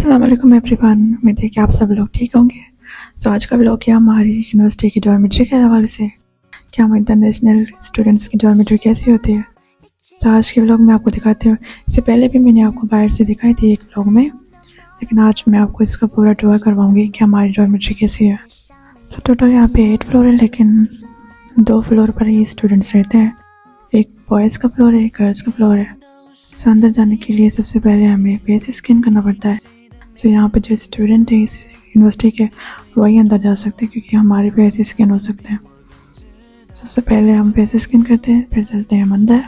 अस्सलाम वालेकुम एवरीवन। उम्मीद है कि आप सब लोग ठीक होंगे। आज का व्लॉग है हमारी यूनिवर्सिटी की डॉर्मेट्री के हवाले से कि हम इंटरनेशनल स्टूडेंट्स की डॉर्मेट्री कैसी होती है। आज के व्लॉग में आपको दिखाती हूँ। इससे पहले भी मैंने आपको बाहर से दिखाई थी एक व्लॉग में, लेकिन आज मैं आपको इसका पूरा टूर करवाऊँगी कि हमारी डॉर्मेट्री कैसी है। टोटल यहाँ पे 8 फ्लोर है, लेकिन 2 फ्लोर पर ही स्टूडेंट्स रहते हैं। एक बॉयज़ का फ्लोर है, एक गर्ल्स का फ्लोर है। अंदर जाने के लिए सबसे पहले हमें फेस स्कैन करना पड़ता है। यहाँ पे जो स्टूडेंट है इस यूनिवर्सिटी के वही अंदर जा सकते हैं, क्योंकि हमारे फेस स्कैन हो सकते हैं। सबसे पहले हम फेस स्कैन करते हैं, फिर चलते हैं हम अंदर।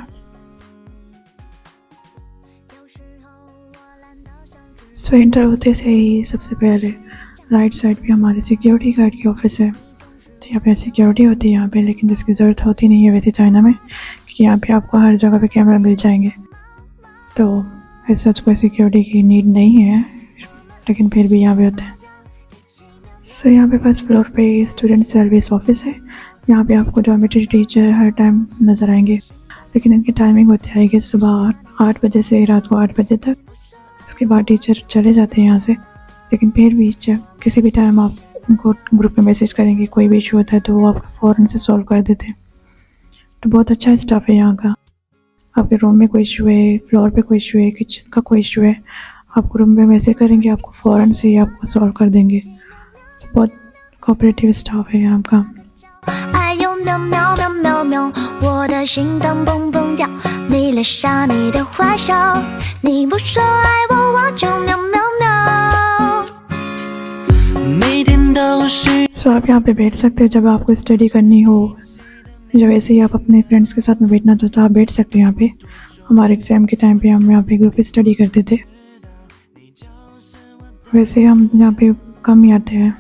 एंटर होते से ही सबसे पहले राइट साइड पे हमारे सिक्योरिटी गार्ड की ऑफिस है। तो यहाँ पे सिक्योरिटी होती है यहाँ पे, लेकिन जिसकी ज़रूरत होती नहीं है वैसे चाइना में, क्योंकि यहाँ पे आपको हर जगह पे कैमरा मिल जाएंगे। तो ऐसा कोई सिक्योरिटी की नीड नहीं है, लेकिन फिर भी यहाँ पे होता है। यहाँ पे फर्स्ट फ्लोर पे स्टूडेंट सर्विस ऑफिस है। यहाँ पे आपको डॉर्मेट्री टीचर हर टाइम नज़र आएंगे, लेकिन इनकी टाइमिंग होती है कि सुबह 8 बजे से रात को 8 बजे तक। इसके बाद टीचर चले जाते हैं यहाँ से, लेकिन फिर भी जब किसी भी टाइम आप उनको ग्रुप में मैसेज करेंगे, कोई भी इशू होता है तो वो आपको फ़ौरन से सॉल्व कर देते हैं। तो बहुत अच्छा स्टाफ है यहाँ का। आपके रूम में कोई इशू है, फ्लोर पे कोई इशू है, किचन का कोई इशू है, आपको रूम में मैसेज करेंगे, आपको फ़ौरन से ही आपको सॉल्व कर देंगे। बहुत कोऑपरेटिव स्टाफ है यहाँ का। आप यहाँ पे बैठ सकते हो जब आपको स्टडी करनी हो, जब ऐसे ही आप अपने फ्रेंड्स के साथ में बैठना तो आप बैठ सकते हो यहाँ पे। हमारे एग्ज़ाम के टाइम पे हम यहाँ पे ग्रुप स्टडी करते थे। वैसे हम यहाँ पे कम ही आते हैं।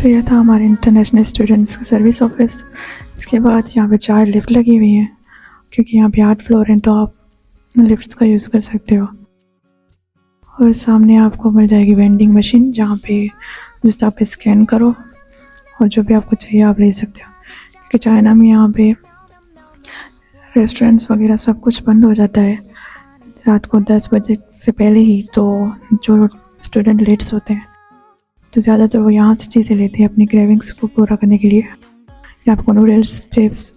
यह था हमारे इंटरनेशनल स्टूडेंट्स का सर्विस ऑफिस। इसके बाद यहाँ पे 4 लिफ्ट लगी हुई हैं, क्योंकि यहाँ पे 8 फ्लोर हैं तो आप लिफ्ट्स का यूज़ कर सकते हो। और सामने आपको मिल जाएगी वेंडिंग मशीन, जहाँ पे जिस आप स्कैन करो और जो भी आपको चाहिए आप ले सकते हो। क्योंकि चाइना में यहाँ पे रेस्टोरेंट्स वगैरह सब कुछ बंद हो जाता है रात को 10 बजे से पहले ही। तो जो स्टूडेंट लेट्स होते हैं तो ज़्यादातर वो यहाँ से चीज़ें लेते हैं अपनी क्रेविंग्स को पूरा करने के लिए। या आपको noodles, chips,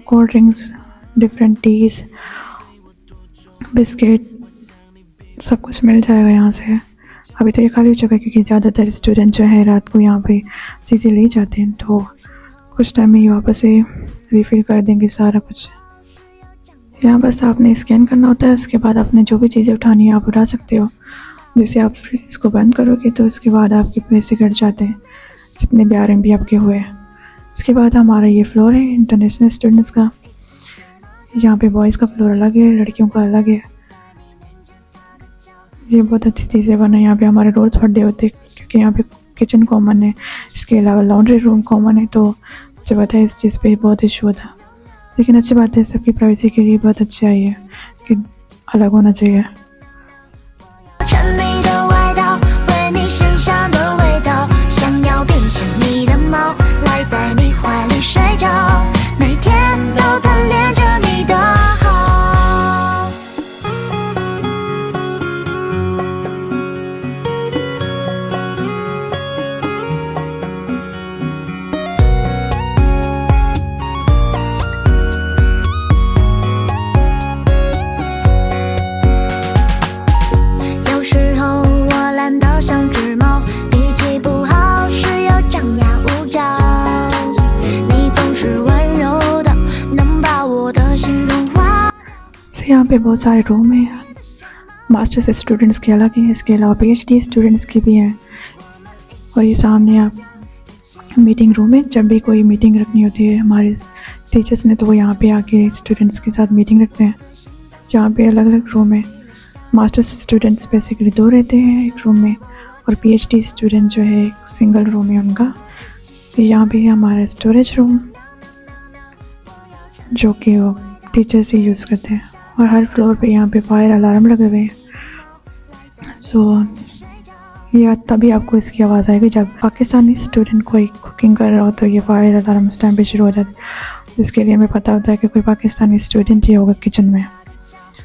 cold drinks, different teas, biscuit सब कुछ मिल जाएगा यहाँ से। अभी तो ये खाली हो चुका है, क्योंकि ज़्यादातर स्टूडेंट जो है रात को यहाँ पे चीज़ें ले जाते हैं, तो कुछ टाइम में ही वापस से रिफ़िल कर देंगे सारा कुछ। यहाँ बस आपने स्कैन करना होता है, उसके बाद आपने जो भी चीज़ें उठानी है आप उठा सकते हो। जैसे आप इसको बंद करोगे तो उसके बाद आपके पैसे कट जाते हैं, जितने भी RMB आपके हुए। इसके बाद हमारा ये फ्लोर है इंटरनेशनल स्टूडेंट्स का। यहाँ पे बॉयज़ का फ्लोर अलग है, लड़कियों का अलग है। ये बहुत अच्छी चीज़ें बना। यहाँ पे हमारे रोल्स बर्थडे होते हैं, क्योंकि यहाँ पे किचन कॉमन है, इसके अलावा लॉन्ड्री रूम कॉमन है। तो मुझे पता है इस चीज़ पे बहुत इशू था, लेकिन अच्छी बात है, सबकी प्राइवेसी के लिए बहुत अच्छा ही है कि अलग होना चाहिए। पे बहुत सारे रूम हैं, मास्टर्स स्टूडेंट्स के अलग हैं, इसके अलावा PhD स्टूडेंट्स के भी हैं। और ये सामने आप मीटिंग रूम है, जब भी कोई मीटिंग रखनी होती है हमारे टीचर्स ने तो वो यहाँ पे आके स्टूडेंट्स के साथ मीटिंग रखते हैं। यहाँ पे अलग अलग रूम है। मास्टर्स स्टूडेंट्स बेसिकली 2 रहते हैं एक रूम में, और PhD स्टूडेंट जो है एक सिंगल रूम है उनका। यहाँ पे है हमारा स्टोरेज रूम जो कि वो टीचर्स ही यूज़ करते हैं। और हर फ्लोर पे यहाँ पे फायर अलार्म लगे हुए हैं। सो ये तभी आपको इसकी आवाज़ आएगी जब पाकिस्तानी स्टूडेंट कोई कुकिंग कर रहा हो, तो ये फायर अलार्म उस टाइम पे शुरू हो जाती है, जिसके लिए हमें पता होता है कि कोई पाकिस्तानी स्टूडेंट ही होगा किचन में।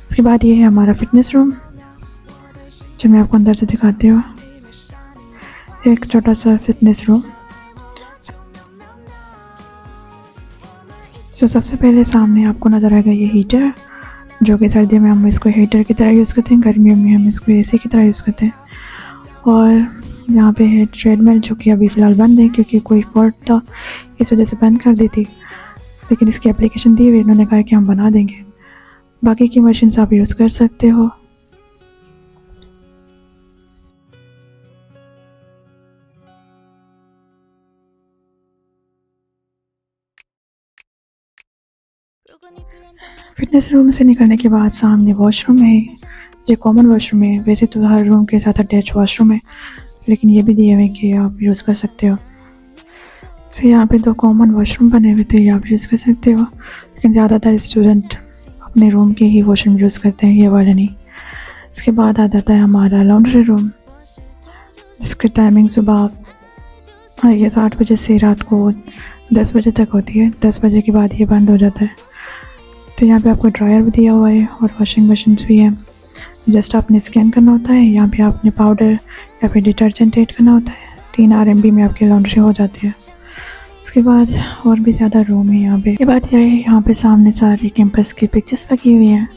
उसके बाद ये है हमारा फिटनेस रूम जो मैं आपको अंदर से दिखाती हूँ। एक छोटा सा फिटनेस रूम। तो सबसे पहले सामने आपको नज़र आएगा ये हीटर, जो कि सर्दियों में हम इसको हीटर की तरह यूज़ करते हैं, गर्मियों में हम इसको AC की तरह यूज़ करते हैं। और यहाँ पे है ट्रेडमिल जो कि अभी फ़िलहाल बंद है क्योंकि कोई फॉल्ट था, इस वजह से बंद कर दी थी, लेकिन इसकी एप्लीकेशन दी हुई, इन्होंने कहा कि हम बना देंगे। बाकी की मशीन्स आप यूज़ कर सकते हो। फिटनेस रूम से निकलने के बाद सामने वॉशरूम है, ये कॉमन वॉशरूम है। वैसे तो हर रूम के साथ अटैच वॉशरूम है, लेकिन ये भी दिए हुए कि आप यूज़ कर सकते हो। सो यहाँ पे 2 कॉमन वॉशरूम बने हुए थे, ये आप यूज़ कर सकते हो, लेकिन ज़्यादातर स्टूडेंट अपने रूम के ही वॉशरूम यूज़ करते हैं, ये वाले नहीं। इसके बाद आ जाता है हमारा लॉन्ड्री रूम, जिसकी टाइमिंग सुबह 8 बजे से रात को 10 बजे तक होती है। 10 बजे के बाद ये बंद हो जाता है। तो यहाँ पे आपको ड्रायर भी दिया हुआ है और वॉशिंग मशीन भी है। जस्ट आपने स्कैन करना होता है, यहाँ पे आपने पाउडर या फिर डिटर्जेंट ऐड करना होता है। 3 RMB में आपकी लॉन्ड्री हो जाती है। उसके बाद और भी ज़्यादा रूम है यहाँ पे। ये बात यह है, यहाँ पे सामने सारे कैंपस की पिक्चर्स लगी हुई हैं।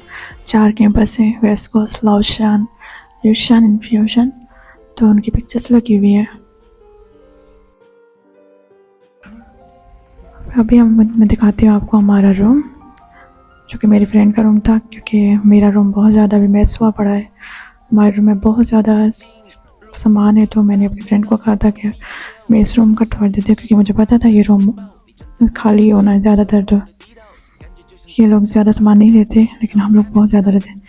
4 कैंपस हैं, वेस्ट कोस्ट, लाओशान, ल्यूशान, इन्फ्यूशन, तो उनकी पिक्चर्स लगी हुई है। अभी मैं दिखाती हूँ आपको हमारा रूम, जो कि मेरी फ्रेंड का रूम था, क्योंकि मेरा रूम बहुत ज़्यादा भी मैस हुआ पड़ा है। हमारे रूम में बहुत ज़्यादा सामान है, तो मैंने अपनी फ्रेंड को कहा था कि मैं इस रूम का ठहर देती हूँ, क्योंकि मुझे पता था ये रूम खाली होना है ज़्यादातर। तो ये लोग ज़्यादा सामान नहीं लेते, लेकिन हम लोग बहुत ज़्यादा लेते हैं।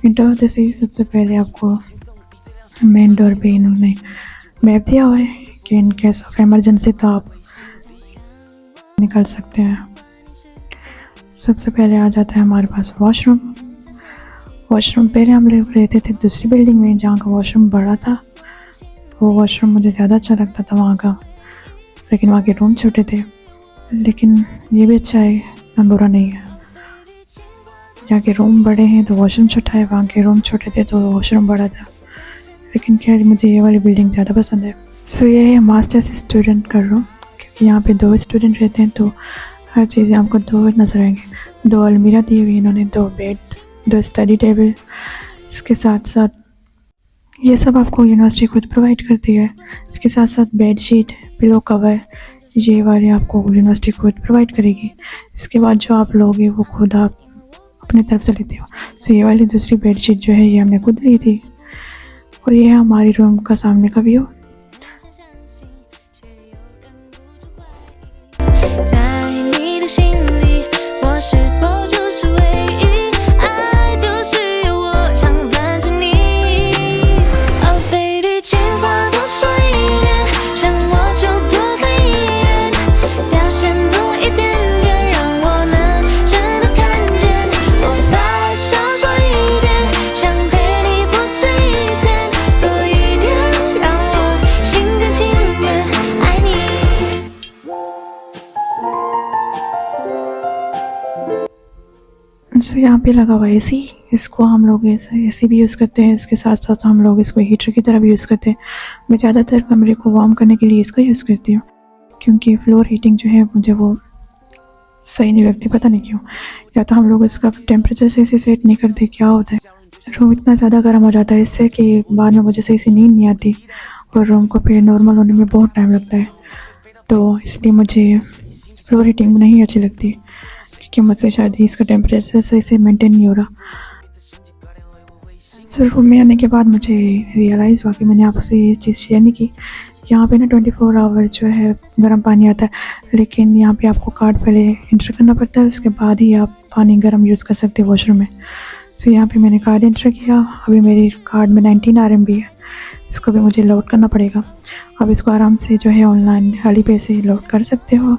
इंटर होते से ही सबसे पहले आपको मेन डोर पे इन्होंने मैप दिया हुआ है कि इन केस ऑफ इमरजेंसी तो आप निकल सकते हैं। सबसे पहले आ जाता है हमारे पास वॉशरूम। वॉशरूम पहले हम लोग रहते थे दूसरी बिल्डिंग में, जहाँ का वॉशरूम बड़ा था। वो वॉशरूम मुझे ज़्यादा अच्छा लगता था वहाँ का, लेकिन वहाँ के रूम छोटे थे। लेकिन ये भी अच्छा है, इतना बुरा नहीं है। यहाँ के रूम बड़े हैं तो वॉशरूम छोटा है, वहाँ के रूम छोटे थे तो वॉशरूम बड़ा था। लेकिन खैर मुझे ये वाली बिल्डिंग ज़्यादा पसंद है। सो ये है मास्टर्स स्टूडेंट का रूम, क्योंकि यहाँ पे 2 स्टूडेंट रहते हैं तो हर चीज़ें आपको 2 नज़र आएंगे। 2 अलमीरा दी हुई इन्होंने, 2 बेड, 2 स्टडी टेबल। इसके साथ साथ ये सब आपको यूनिवर्सिटी खुद प्रोवाइड करती है। इसके साथ साथ बेड शीट, पिलो कवर, ये वाले आपको यूनिवर्सिटी खुद प्रोवाइड करेगी। इसके बाद जो आप लोगे वो खुद आप अपनी तरफ से लेते हो। सो ये वाली दूसरी बेड शीट जो है ये हमने खुद ली थी। और ये है हमारी रूम का सामने का व्यू। सो यहाँ पे लगा हुआ AC, इसको हम लोग AC भी यूज़ करते हैं। इसके साथ साथ हम लोग इसको हीटर की तरह भी यूज़ करते हैं। मैं ज़्यादातर कमरे को वार्म करने के लिए इसका यूज़ करती हूँ, क्योंकि फ्लोर हीटिंग जो है मुझे वो सही नहीं लगती, पता नहीं क्यों। या तो हम लोग इसका टेम्परेचर सही से सेट नहीं करते, क्या होता है रूम इतना ज़्यादा गर्म हो जाता है इससे कि बाद में मुझे सही से नींद नहीं आती और रूम को फिर नॉर्मल होने में बहुत टाइम लगता है। तो इसलिए मुझे फ्लोर हीटिंग नहीं अच्छी लगती, क्योंकि मुझसे शायद इसका टेम्परेचर सही से मेंटेन नहीं हो रहा। सो रूम में आने के बाद मुझे रियलाइज़ हुआ कि मैंने आपसे ये चीज़ शेयर नहीं की। यहाँ पे ना 24 आवर जो है गर्म पानी आता है, लेकिन यहाँ पे आपको कार्ड पहले इंटर करना पड़ता है, उसके बाद ही आप पानी गर्म यूज़ कर सकते हैं वॉशरूम में। सो यहाँ पे मैंने कार्ड इंटर किया। अभी मेरी कार्ड में 19 RMB है, इसको भी मुझे लोड करना पड़ेगा। अब इसको आराम से जो है ऑनलाइन Alipay से लोड कर सकते हो,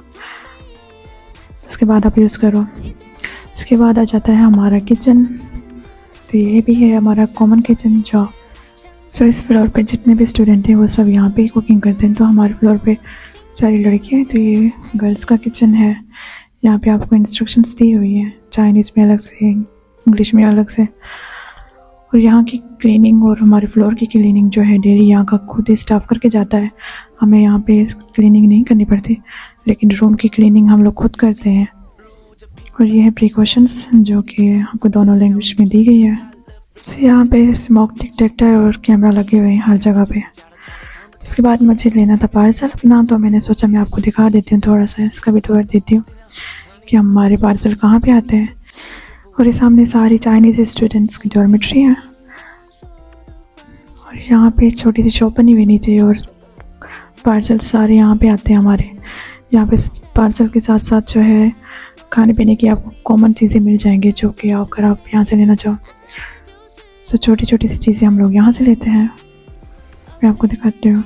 उसके बाद आप यूज़ करो। इसके बाद आ जाता है हमारा किचन। तो ये भी है हमारा कॉमन किचन जॉब। सो इस फ्लोर पे जितने भी स्टूडेंट हैं वो सब यहाँ पे कुकिंग करते हैं। तो हमारे फ्लोर पे सारी लड़कियाँ हैं, तो ये गर्ल्स का किचन है। यहाँ पे आपको इंस्ट्रक्शंस दी हुई हैं, चाइनीज़ में अलग से, इंग्लिश में अलग से। और यहाँ की क्लीनिंग और हमारे फ्लोर की क्लीनिंग जो है डेली यहाँ का खुद ही स्टाफ करके जाता है। हमें यहाँ पे क्लीनिंग नहीं करनी पड़ती, लेकिन रूम की क्लीनिंग हम लोग खुद करते हैं। और ये है प्रिकॉशंस जो कि आपको दोनों लैंग्वेज में दी गई है। तो यहाँ पे स्मोक डिटेक्टर और कैमरा लगे हुए हैं हर जगह पे। उसके बाद मुझे लेना था पार्सल अपना, तो मैंने सोचा मैं आपको दिखा देती हूँ, थोड़ा सा इसका भी टूर देती हूँ कि हमारे पार्सल कहाँ पे आते हैं। और ये सामने सारी चाइनीज़ स्टूडेंट्स की डॉर्मेट्री है। और यहाँ पे छोटी सी शॉप बनी हुई नीचे, और पार्सल सारे यहाँ पे आते हैं हमारे। यहाँ पे पार्सल के साथ साथ जो है खाने पीने की आपको कॉमन चीज़ें मिल जाएंगी, जो कि अगर आप यहाँ से लेना चाहो। सो छोटी छोटी सी चीज़ें हम लोग यहाँ से लेते हैं। मैं आपको दिखाती हूँ।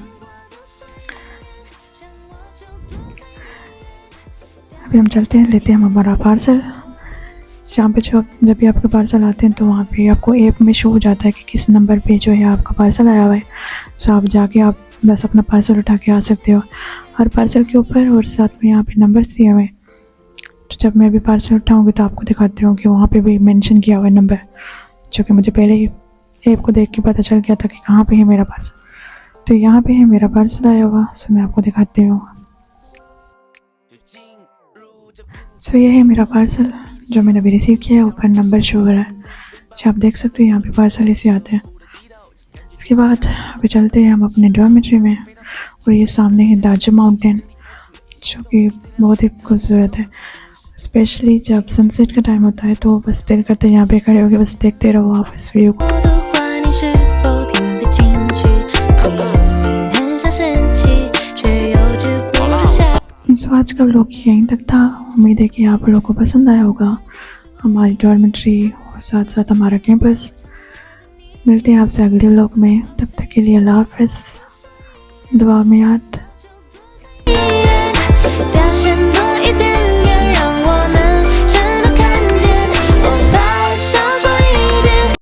अभी हम चलते हैं, लेते हैं हम हमारा पार्सल। यहाँ पे जब भी आपके पार्सल आते हैं तो वहाँ पे आपको ऐप में शो हो जाता है कि किस नंबर पे जो है आपका पार्सल आया हुआ है। सो आप जाके आप बस अपना पार्सल उठा के आ सकते हो। हर पार्सल के ऊपर और साथ में यहाँ पे नंबर दिए हुए हैं। तो जब मैं अभी पार्सल उठाऊँगी तो आपको दिखाती हूँ कि वहाँ पे भी मेंशन किया हुआ है नंबर, जो कि मुझे पहले ही ऐप को देख के पता चल गया था कि कहाँ पे है मेरा पार्सल। तो यहाँ पे है मेरा पार्सल आया हुआ। सो मैं आपको दिखाती हूँ। सो ये है मेरा पार्सल जो मैंने अभी रिसीव किया है। ऊपर नंबर शो हो रहा है, जो आप देख सकते हो। यहाँ पे पार्सल ऐसे आते हैं। इसके बाद अभी चलते हैं हम अपने डॉर्मेट्री में। और ये सामने है दाजू माउंटेन, जो कि बहुत ही खूबसूरत है। स्पेशली जब सनसेट का टाइम होता है तो बस दिल करते हैं यहाँ पे खड़े होकर बस देखते रहो आप इस व्यू को। सो आज का व्लॉग यहीं तक था। उम्मीद है कि आप लोगों को पसंद आया होगा हमारी डॉर्मेट्री और साथ साथ हमारा कैंपस। मिलते हैं आपसे अगले व्लॉग में, तब तक के लिए अल्लाह हाफ़िज़। दुआ में याद।